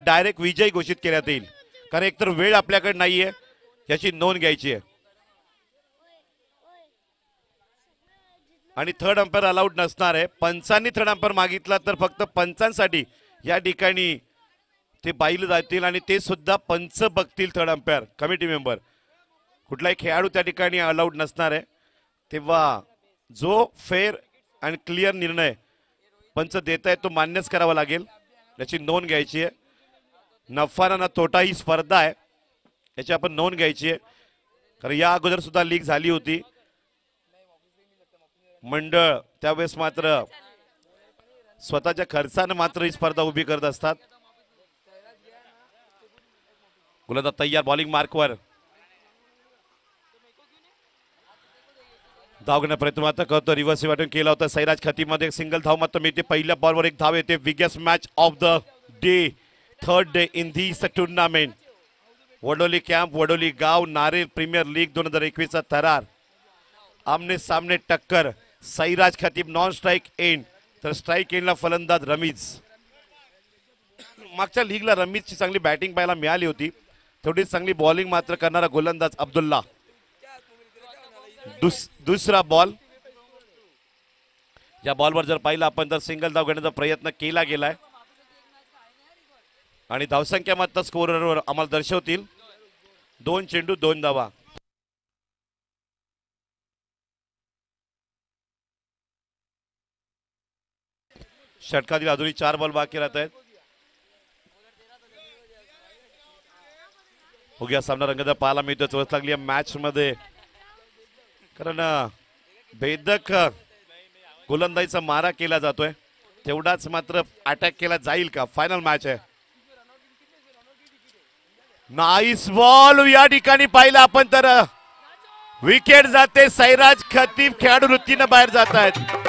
Direct विजयी घोषित करण्यात येईल, कारण एकतर वेळ आपल्याकडे नाहीये, याची नोंद घ्यायची आहे. आणि थर्ड अंपायर अलाउड नसणार आहे. पंचांनी थर्ड अंपायर मागितला तर फक्त पंचांसाठी या ठिकाणी ते पाहिलं जातील आणि ते सुद्धा पंच बघतील. थर्ड अंपायर कमिटी मेंबर, कुठलाही खेळाडू त्या ठिकाणी अलाउड नसणार आहे. तेव्हा जो फेअर आणि क्लिअर निर्णय पंच देत आहे तो मान्यच करावा लागेल, याची नोंद घ्यायची आहे. नफा ना तोटा ही स्पर्धा आहे, याची आपण नोंद घ्यायची आहे. कारण या अगोदर सुद्धा लीग झाली होती मंडळ, त्यावेळेस मात्र स्वतःच्या खर्चाने मात्र ही स्पर्धा उभी करत असतात. गोलंदाज तयार, बॉलिंग मार्कवर, धाव घेण्याचा प्रयत्न मात्र करतो. रिव्हर्स वाटून केला होता सैराज खतीमध्ये. सिंगल धाव मात्र मिळते. पहिल्या बॉलवर एक धाव येते. Biggest match of the day, third day in this tournament. Vadoli camp, Vadoli गाव, नारेल प्रीमियर लीग 2021चा थरार. आमने सामने टक्कर. सैराज खतीब नॉन स्ट्राईक एंड, तर स्ट्राईक एंडला फलंदाज रमीज. मागच्या लीगला रमीजची चांगली बॅटिंग पाहायला मिळाली होती, थोडी चांगली बॉलिंग मात्र करणारा गोलंदाज अब्दुल्ला. दुसरा बॉल, या बॉलवर जर पाहिलं आपण तर सिंगल धाव घेण्याचा प्रयत्न केला गेलाय आणि धावसंख्या मात्र स्कोरवर आम्हाला दर्शवतील. 2 चेंडू 2 धावा. षटकातील अजूनही 4 बॉल बाकी राहत आहेत. बघूया सामना रंगत पाहायला मिळतो. चोच लागली मॅच मध्ये, कारण भेदक गोलंदाजीचा मारा केला जातोय, तेवढाच मात्र अटॅक केला जाईल का? फायनल मॅच आहे. नाईस बॉल या ठिकाणी पाहिलं आपण तर विकेट जाते. सैराज खतीब खेळाडू वृत्तीने बाहेर जात आहेत.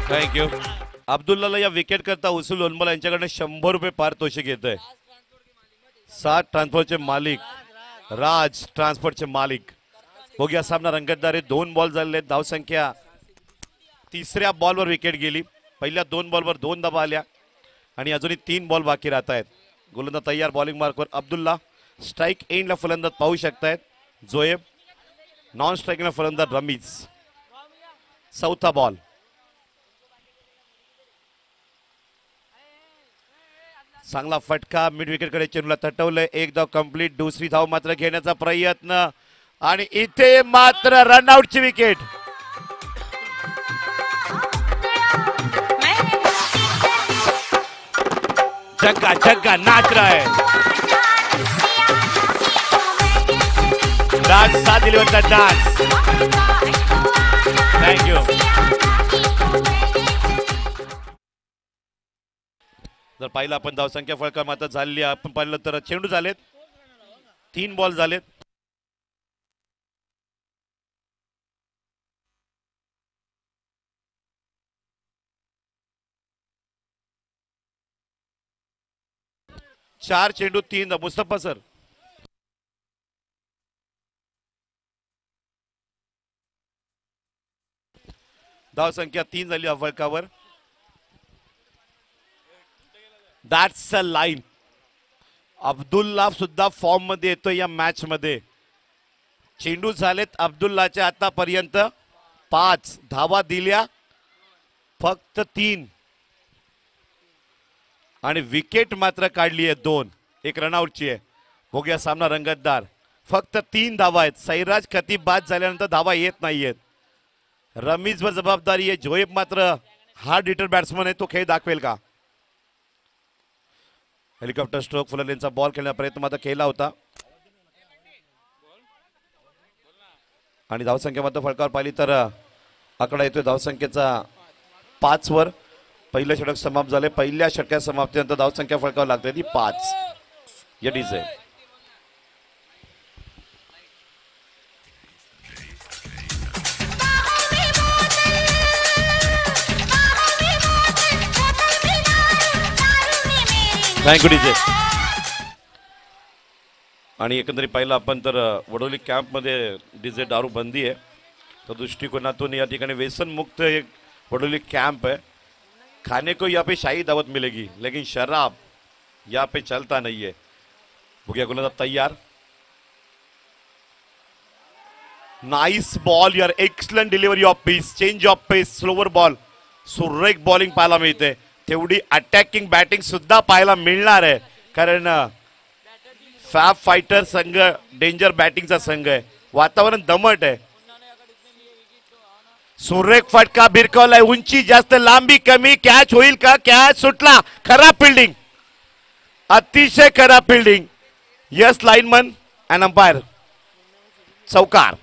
थँक्यू. अब्दुल्लाला या विकेट करता उसूल लोनबल यांच्याकडे 100 रुपये पारितोषिक येत आहे. 7 ट्रान्सफरचे मालिक, राज ट्रान्सफरचे मालिक. बघूया सामना रंगतदार. 2 बॉल झालेले. धावसंख्या, तिसऱ्या बॉलवर विकेट गेली. पहिल्या 2 बॉलवर 2 धावा आल्या आणि अजूनही 3 बॉल बाकी राहत आहेत. गोलंदाज तयार, बॉलिंग मार्कवर अब्दुल्ला. स्ट्राईक एंडला फलंदाज पाहू शकतायत जोएब. नॉन स्ट्राईकला फलंदाज रमीज. चौथा बॉल. चांगला फटका मिड विकेट कडे चेंडूला तटवलंय. 1 धाव कंप्लीट. दुसरी धाव मात्र घेण्याचा प्रयत्न आणि इथे मात्र रनआउटची विकेट. जग्गा जग्गा नाच रहा है. डांस साथ दिले होता डांस. थँक्यू. जर पाहिलं आपण धावसंख्या फळका मात्र झालेली. आपण पाहिलं तर चेंडू झालेत. 3 बॉल झालेत. चार चेंडू 3 मुस्तफा सर. धावसंख्या 3 झाली फलकावर. That's a line. अब्दुल्ला सुद्धा फॉर्म मध्ये येतोय या मॅच मध्ये. चेंडू झालेत अब्दुल्लाच्या आतापर्यंत 5 धावा दिल्या फक्त 3 आणि विकेट मात्र काढली आहे 2. एक रनआउटची आहे. बघूया सामना रंगतदार. फक्त 3 धावा आहेत. सैराज खतीब बाद झाल्यानंतर धावा येत नाहीयेत. रमीजवर जबाबदारी आहे. जोएब मात्र हार्ड हिटर बॅट्समन आहे, तो खेळ दाखवेल का? हेलिकॉप्टर स्ट्रोक फुललेनचा बॉल खेळण्याचा प्रयत्न मात्र केला होता आणि धावसंख्या मात्र फलकावर पाहिली तर आकडा येतोय धावसंख्येचा 5 वर. पहिलं षटक समाप्त झाले. पहिल्या षटकाच्या समाप्तीनंतर धावसंख्या फलकावर लागते ती 5. It is thank you DJ. आणि एकंदरीत पाहिलं आपण तर वडोली कॅम्पमध्ये डीजे दारू बंदी आहे. त्या दृष्टिकोनातून या ठिकाणी व्यसनमुक्त एक वडोली कैंप है. खाने को यहाँ पे शाही दावत मिलेगी लेकिन शराब यहाँ पे चलता नहीं है. भुगिया गोलंदाज तैयार. नाइस बॉल यार, excellent delivery of piece, change of pace, slower ball, सुरेख बॉलिंग पाहायला मिळते. तेवढी अटॅकिंग बॅटिंग सुद्धा पाहायला मिळणार आहे कारण फॅब फायटर संघ डेंजर बॅटिंगचा संघ आहे. वातावरण दमट आहे. सुरेख फटका भिरकवलाय, उंची जास्त लांबी कमी, कॅच होईल का? कॅच सुटला. खराब फिल्डिंग, अतिशय खराब fielding. Yes lineman and umpire चौकार.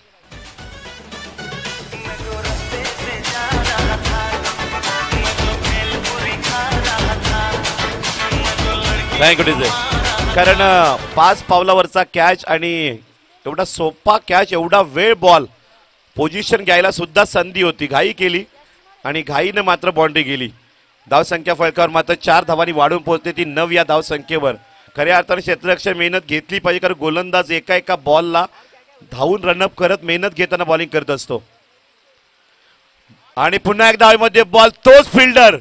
Thank you DJ. कारण 5 पावलावरचा कॅच आणि एवढा सोपा कॅच, एवढा वेळ बॉल पोझिशन घ्यायला सुद्धा संधी होती. घाई केली आणि घाईने मात्र बाउंड्री गेली. धावसंख्या फलकावर मात्र 4 धावांनी वाढून पोहोचते ती 9 या धावसंख्येवर. खऱ्या अर्थाने क्षेत्ररक्षक मेहनत घेतली पाहिजे कारण गोलंदाज एका एका बॉलला धावून रनअप करत मेहनत घेताना बॉलिंग करत असतो. आणि पुन्हा एकदा धावेमध्ये बॉल, तोच फिल्डर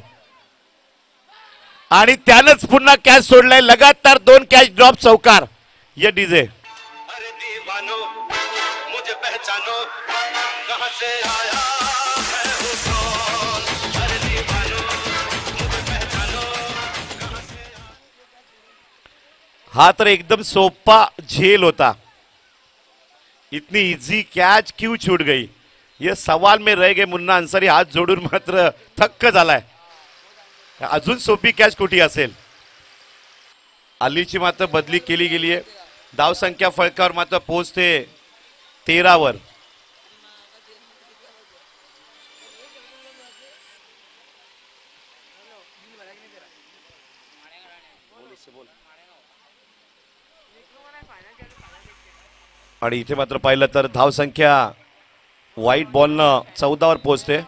आणि त्यानंच पुन्हा कॅच सोडलाय. लगातार 2 कॅच ड्रॉप. चौकार. ये डीजे. हा तर एकदम सोपा झेल होता. इतनी इजी कैच क्यों छूट गई, ये सवाल में रह गए. मुन्ना अन्सारी हात जोडून मात्र थक्क झालाय. अजून सोपी कॅच कुठे असेल. अलीची मात्र बदली केली गेली आहे. धावसंख्या फलकावर मात्र पोहोचते 13 वर. आणि इथे मात्र पाहिलं तर धावसंख्या व्हाईट बॉलनं 14 वर पोहोचते.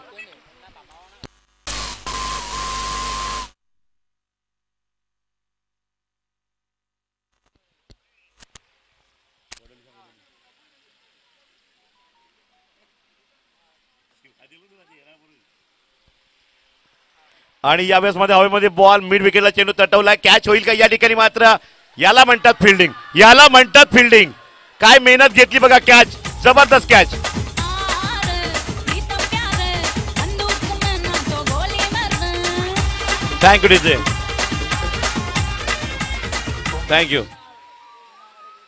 आणि यावेळेस मध्ये हवेमध्ये बॉल मिड विकेटला चेंडू तटवलाय. कॅच होईल का? या ठिकाणी मात्र याला म्हणतात फिल्डिंग, याला म्हणतात फिल्डिंग. काय मेहनत घेतली बघा. कॅच, जबरदस्त कॅच. Thank you DJ. थँक्यू.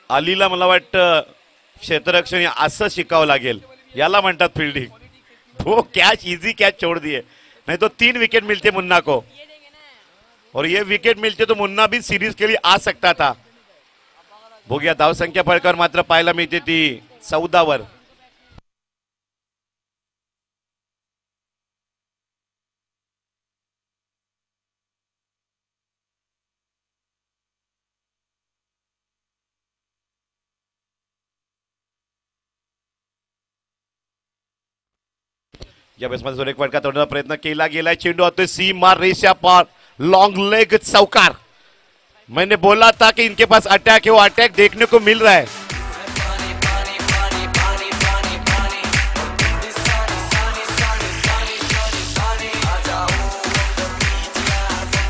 अलीला मला वाटतं क्षेत्ररक्षण असं शिकावं लागेल. याला म्हणतात फिल्डिंग. वो कैच इजी कैच छोड़ दिए, नहीं तो 3 विकेट मिलते मुन्ना को. और ये विकेट मिलते तो मुन्ना भी सीरीज के लिए आ सकता था. भोग्या धावसंख्या फलकावर मात्र पाहायला मिळते ती 14 वर. यावेळेस मध्ये जोर एक फटका तोडण्याचा प्रयत्न केला गेलाय. चेंडू आतोय सीमा रेषा पार, लॉन्ग लेग, चौकार. मैंने बोला था कि इनके पास अटैक है, वो अटैक देखने को मिल रहा है.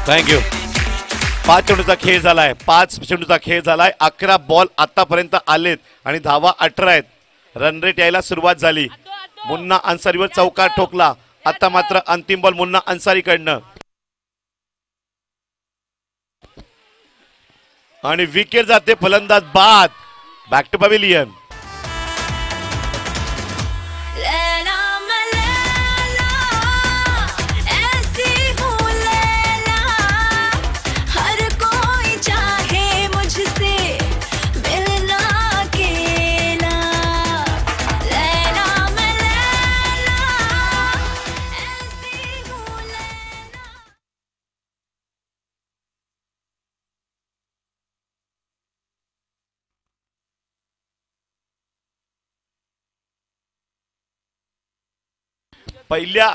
थँक्यू. 5 चेंडूचा खेळ झालाय. 5 चेंडूचा खेळ झालाय. 11 बॉल आतापर्यंत आलेत आणि धावा 18 आहेत. रन रेट यायला सुरुवात झाली. मुन्ना अन्सारीवर चौकार ठोकला. आता मात्र अंतिम बॉल मुन्ना अन्सारीकडनं आणि विकेट जाते. फलंदाज बाद. Back to pavilion. पहिल्या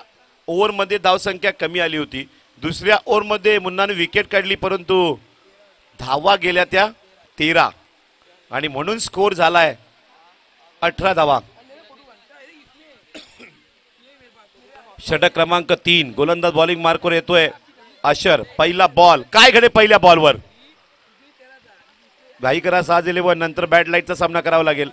ओव्हरमध्ये धावसंख्या कमी आली होती. दुसऱ्या ओव्हरमध्ये मुन्नाने विकेट काढली परंतु धावा गेल्या त्या 13 आणि म्हणून स्कोर झालाय 18 धावा. षटक क्रमांक 3. गोलंदाज बॉलिंग मार्कवर येतोय आशर. पहिला बॉल काय घडे पहिल्या बॉलवर घाई करा 6 नंतर बॅड लाईटचा सामना करावा लागेल.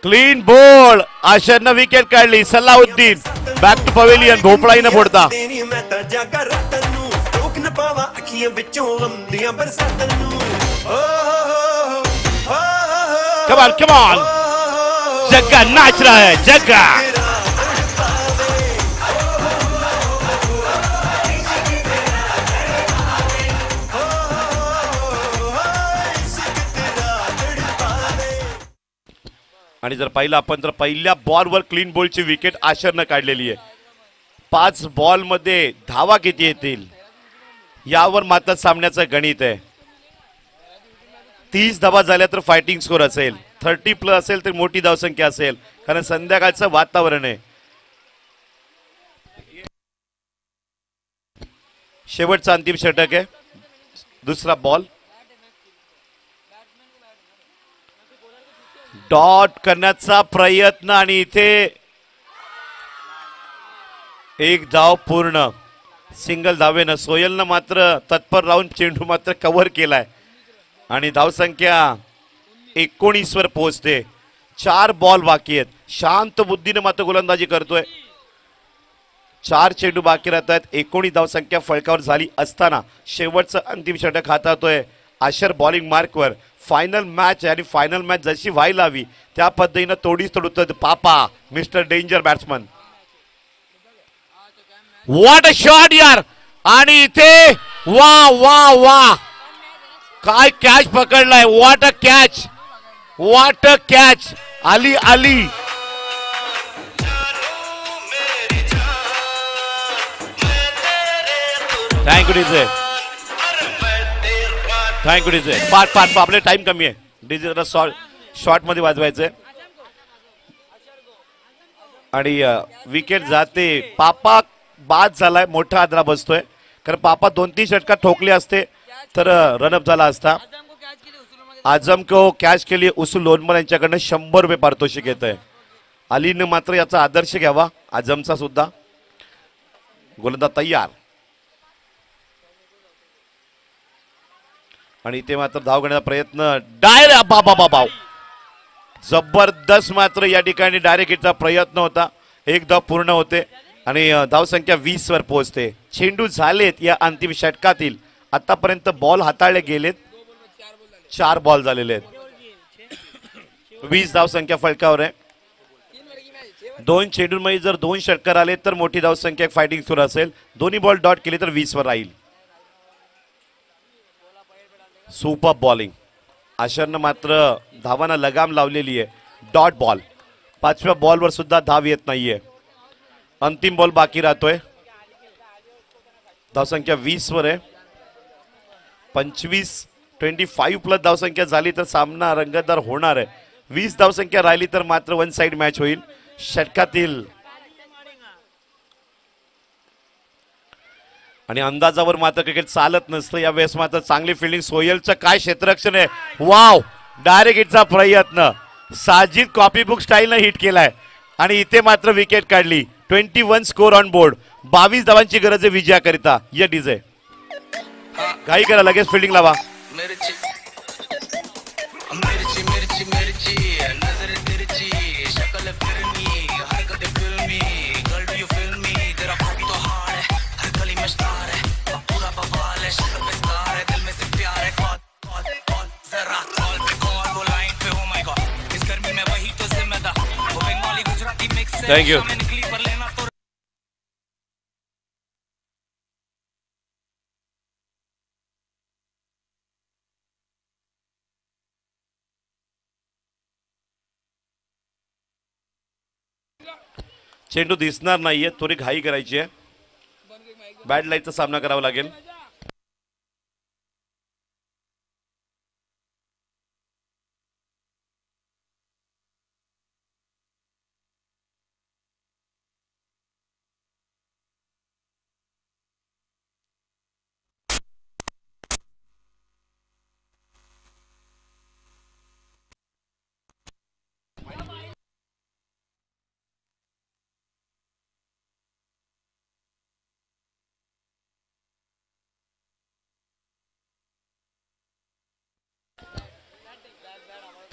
क्लीन बोल. आशरनं विकेट काढली. Salauddin back to pavilion. भोपळाही न फोडता. कमाल कमाल. जग्गा नाच रहा है. जग्गा आणि जर पाहिलं आपण तर पहिल्या बॉलवर क्लीन बोलची विकेट आशरनं काढलेली आहे. 5 बॉलमध्ये धावा किती येतील यावर मात्र सामन्याचं गणित आहे. 30 धावा झाल्या तर फायटिंग स्कोर असेल. 30+ असेल तर मोठी धावसंख्या असेल कारण संध्याकाळचं वातावरण आहे. शेवटचा अंतिम षटक आहे. दुसरा बॉल डॉट करण्याचा प्रयत्न आणि इथे एक धाव पूर्ण. सिंगल धावेनं सोयलनं मात्र तत्पर राहून चेंडू मात्र कव्हर केलाय आणि धावसंख्या 19 वर पोहोचते. 4 बॉल बाकी आहेत. शांत बुद्धीने मात्र गोलंदाजी करतोय. 4 चेंडू बाकी राहतात. 19 धावसंख्या फळकावर झाली असताना शेवटचं अंतिम षटक हाताळतोय आशर बॉलिंग मार्कवर. फायनल मॅच आणि फायनल मॅच जशी व्हायला हवी त्या पद्धतीनं तोडीस तोडतोय पापा mister danger batsman. What a shot यार. आणि इथे वा वा वा काय कॅच पकडलाय. What a catch. What a catch. Ali Ali thank you DJ. Thank you DJ. पाठ पाठ आपले टाइम कमी आहे. डीजे जरा शॉर्ट मध्ये वाजवायचंय आणि विकेट जाते. पापा बाद झालाय. मोठा आदरा बसतोय कारण पापा 2-3 षटकात ठोकले असते तर रनअप झाला असता. आजम को कॅच के लिए उसूल लोनमल यांच्याकडनं 100 रुपये पारितोषिक येत आहे. अलीनं मात्र याचा आदर्श घ्यावा. आजमचा सुद्धा. गोलंदाज तयार आणि इथे मात्र धाव घेण्याचा प्रयत्न डायरेक्ट बाबा जबरदस्त. मात्र या ठिकाणी डायरेक्ट हिटचा प्रयत्न होता. एक धाव पूर्ण होते आणि धावसंख्या 20 वर पोहोचते. चेंडू झालेत या अंतिम षटकातील. आतापर्यंत बॉल हाताळले गेलेत. 4 बॉल झालेले आहेत. 20 धावसंख्या फलकावर आहे. 2 चेंडूंमध्ये जर 2 षटकार आले तर मोठी धावसंख्या फायटिंग सुरू असेल. दोन्ही बॉल डॉट केले तर 20 वर राहील. Super bowling. आशरनं मात्र धावांना लगाम लावलेली आहे. Dot ball. 5व्या बॉलवर सुद्धा धाव येत नाहीये. अंतिम बॉल बाकी राहतोय. धावसंख्या 20 वर आहे. 25+ धावसंख्या झाली तर सामना रंगतदार होणार आहे. 20 धावसंख्या राहिली तर मात्र वन साइड मॅच होईल. षटकातील आणि अंदाजावर मात्र क्रिकेट चालत नसतं. या वेळेस मात्र चांगली फिल्डिंग. सोयलचं काय क्षेत्ररक्षण आहे. वाव. डायरेक्ट हिटचा प्रयत्न. साजिद कॉपी बुक स्टाईलनं हिट केलाय आणि इथे मात्र विकेट काढली. 21 स्कोर ऑन बोर्ड. 22 धावांची गरज आहे विजयाकरिता. या डीजे काही करा लगेच फिल्डिंग लावा. थँक्यू. चेंडू दिसणार नाहीये. थोडी घाई करायची आहे. बॅड लाईटचा सामना करावा लागेल.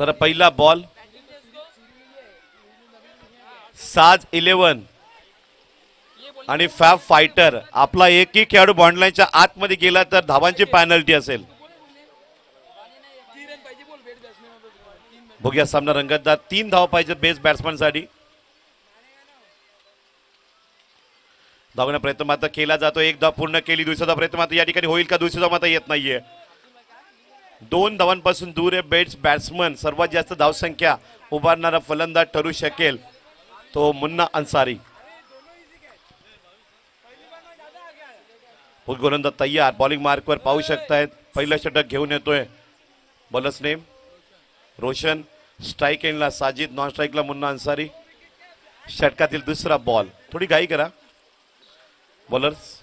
तर पहिला बॉल साज 11 आणि फॅब फायटर. आपला एकही खेळाडू बॉन्डलाईनच्या आतमध्ये गेला तर धावांची पेनल्टी असेल. बघूया सामना रंगतदार. 3 धावा पाहिजे बेस्ट बॅट्समन साठी. धावण्याचा प्रयत्न मात्र केला जातो. 1 धाव पूर्ण केली. दुसरा धाव प्रयत्न मात्र या ठिकाणी होईल का? दुसरा धाव मात्र येत नाहीये. 2 धावांपासून दूर आहे बेस्ट बॅट्समन. सर्वात जास्त धावसंख्या उभारणारा फलंदाज ठरू शकेल तो मुन्ना अन्सारी. गोलंदाज तयार. बॉलिंग मार्कवर पाहू शकतायत. पहिलं षटक घेऊन येतोय. Bowlers name Roshan. स्ट्राईक एंडला साजिद. नॉन स्ट्राईकला मुन्ना अन्सारी. षटकातील दुसरा बॉल. थोडी घाई करा बॉलर्स.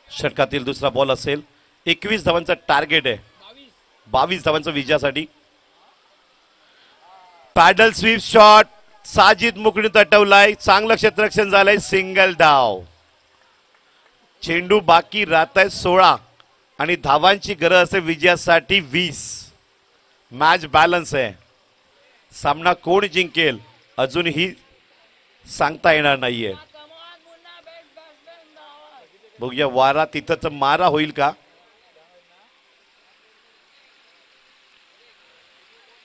षटकातील दुसरा बॉल असेल. 21 धावांचा टार्गेट आहे. 22 धावांचा विजयासाठी. Paddle sweep shot. साजिद मुकणी तटवलाय. चांगलं क्षेत्ररक्षण झालंय. सिंगल डाव. चेंडू बाकी राहत आहे 16 आणि धावांची गरज आहे विजयासाठी 20. मॅच बॅलन्स आहे. सामना कोण जिंकेल अजूनही सांगता येणार नाहीये. बघूया वारा तिथंच मारा होईल का?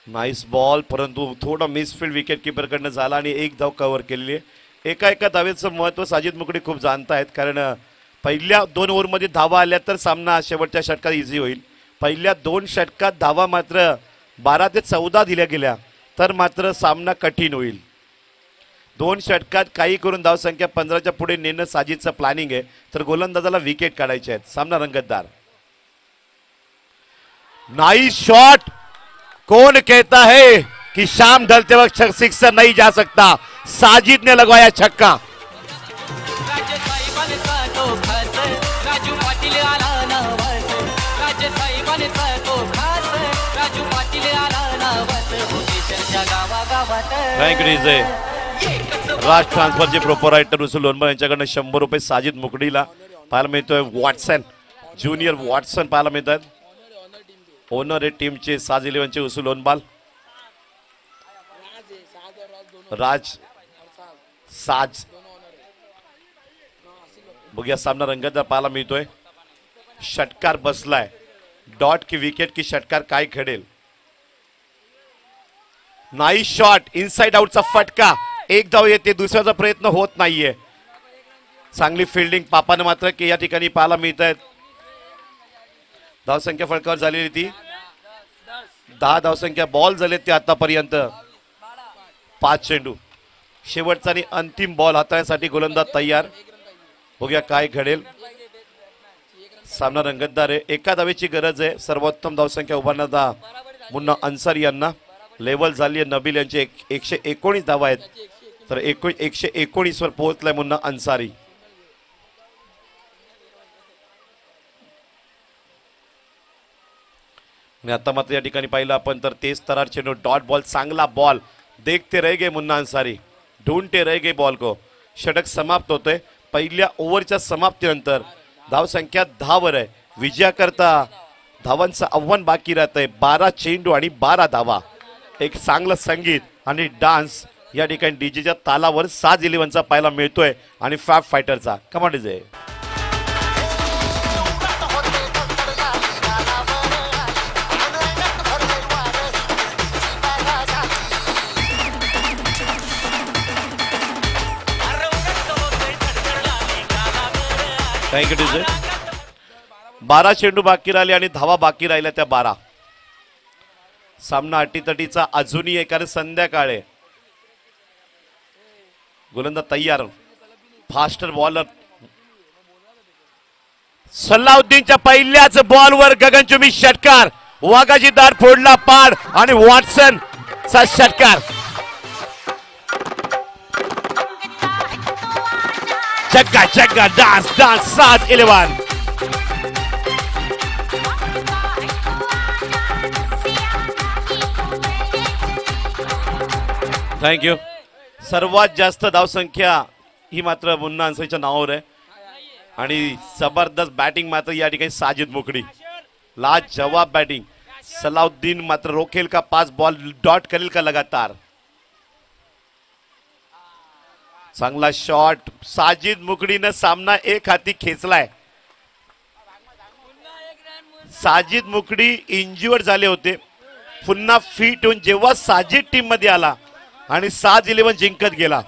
नाईस बॉल परंतु थोडा मिसफील्ड विकेट कीपर कडनं झाला आणि 1 धाव कव्हर केलेली आहे. एका धावेचं महत्व साजिद मुकडी खूप जाणतायत कारण पहिल्या 2 ओव्हरमध्ये धावा आल्या तर सामना शेवटच्या षटकात इझी होईल. पहिल्या 2 षटकात धावा मात्र 12 ते 14 दिल्या गेल्या तर मात्र सामना कठीण होईल. 2 षटकात काही करून धावसंख्या 15च्या पुढे नेणं साजिदचं प्लॅनिंग आहे. तर गोलंदाजाला विकेट काढायचे आहेत. सामना रंगतदार. Nice shot. कौन कहता है कि शाम ढलते वक्त सिक्सर नहीं जा सकता. साजिद ने लगवाया छक्का. Thank you. राज ट्रान्सफरचे प्रोपरायटर उसूल लोणबाल यांच्याकडनं 100 रुपये साजिद मुकडीला पाहायला मिळतोय. वॉटसन ज्युनियर वॉटसन पाहायला मिळतात. ओनर आहे टीमचे साज 11चे उसूल लोणबाल. राज साज. बघूया सामना रंगतदार पाहायला मिळतोय. षटकार बसलाय. डॉट की विकेट की षटकार काय घडेल. Nice shot. इनसाइड आउटचा फटका. 1 धाव येते. दुसऱ्याचा प्रयत्न होत नाहीये. चांगली फिल्डिंग पापाने मात्र की या ठिकाणी पाहायला मिळत आहेत. धावसंख्या फलकावर झालेली ती 10 धावसंख्या. बॉल झाले ते आतापर्यंत 5 चेंडू. शेवटचा आणि अंतिम बॉल हाताळण्यासाठी गोलंदाज तयार. बघूया काय घडेल. सामना रंगतदार आहे. 1 धावेची गरज आहे. सर्वोत्तम धावसंख्या उभारण्याचा मुन्ना अन्सारी यांना. लेवल झाली आहे. नबील यांचे 119 धावा आहेत तर 119 वर पोहोचलाय मुन्ना अन्सारी. आणि आता मात्र या ठिकाणी पाहिलं आपण तर तेज तरार चेंडू. Dot ball. चांगला बॉल. देखते रह गए मुन्ना अन्सारी. ढूंढते रह गए बॉल को. षटक समाप्त होतोय. पहिल्या ओव्हरच्या समाप्तीनंतर धावसंख्या 10 वर आहे. विजयाकरता धावांचं आव्हान बाकी राहत आहे. 12 चेंडू आणि 12 धावा. एक चांगलं संगीत आणि डान्स या ठिकाणी डीजेच्या तालावर साज 11चा पाहायला मिळतोय आणि फॅब फायटरचा. कमाल डीजे. Thank you DJ. 12 चेंडू बाकी राहिले आणि धावा बाकी राहिल्या त्या 12. सामना अटीतटीचा अजूनही आहे कारण संध्याकाळ आहे. गोलंदाज तयार. Faster bowler. सल्लाउद्दीनच्या पहिल्याच बॉलवर गगनचुंबी षटकार. वाघाची दार फोडला पाड आणि वॉटसन चा षटकार. छक्का छक्का डान्स डान्स साज 11. थँक्यू. सर्वात जास्त धावसंख्या ही मात्र मुन्ना अन्सारीच्या नावावर आहे. आणि जबरदस्त बॅटिंग मात्र या ठिकाणी साजिद मुकडी, लाजवाब बॅटिंग. सलाउद्दीन मात्र रोखेल का, 5 बॉल डॉट करेल का लगातार. चांगला शॉट. साजिद मुकडीनं सामना एक हाती खेचलाय. साजिद मुकडी इंज्युअर्ड झाले होते, पुन्हा फिट होऊन जेव्हा साजिद टीम मध्ये आला आणि 7-11 जिंकत गेला.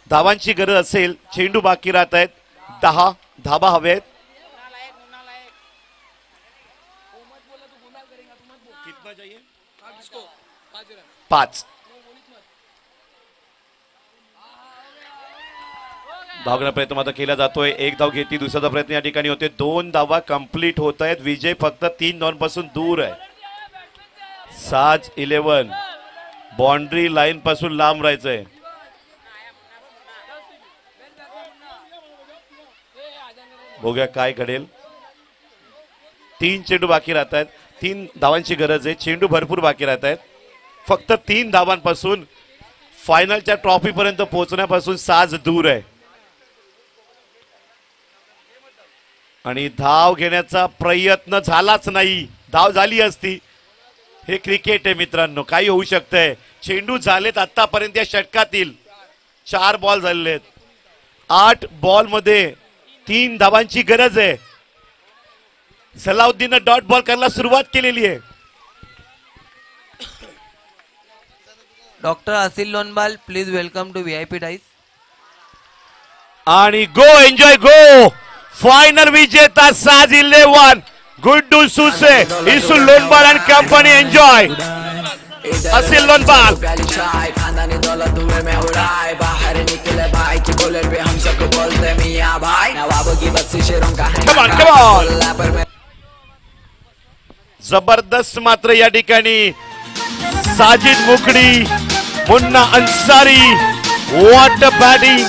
धावांची गरज असेल, चेंडू बाकी राहत आहेत, 10 धाबा हवे आहेत. पाच धावण्याचा प्रयत्न मात्र केला जातोय. एक धाव घेतली, दुसरा प्रयत्न या ठिकाणी होते. 2 धावा कंप्लीट होत आहेत. विजय फक्त 3 धावांपासून दूर आहे. 7-11 बाउंड्री लाईन पासून लांब राहायचंय. बघूया काय घडेल. 3 चेंडू बाकी राहत आहेत. 3 धावांची गरज आहे. चेंडू भरपूर बाकी राहत आहेत. फक्त 3 धावांपासून फायनलच्या ट्रॉफी पर्यंत पोहोचण्यापासून साज दूर आहे. आणि धाव घेण्याचा प्रयत्न झालाच नाही. धाव झाली असती. हे क्रिकेट आहे मित्रांनो, काही होऊ शकतंय. चेंडू झालेत आतापर्यंत या षटकातील 4 बॉल झालेले आहेत. 8 बॉल मध्ये 3 धावांची गरज आहे. सलाउद्दीननं डॉट बॉल करायला सुरुवात केलेली आहे. डॉक्टर आसिल लोनबाल, please welcome to VIP dice. आणि गो एन्जॉय गो. फायनल विजेता 7-11 गुड्डू सुसे, इसु लोनबाल अँड कंपनी. एन्जॉय आसिल लोनबाल. Come on, come on. जबरदस्त मात्र या ठिकाणी Sajid Mukdi, Munna Ansari, what a batting.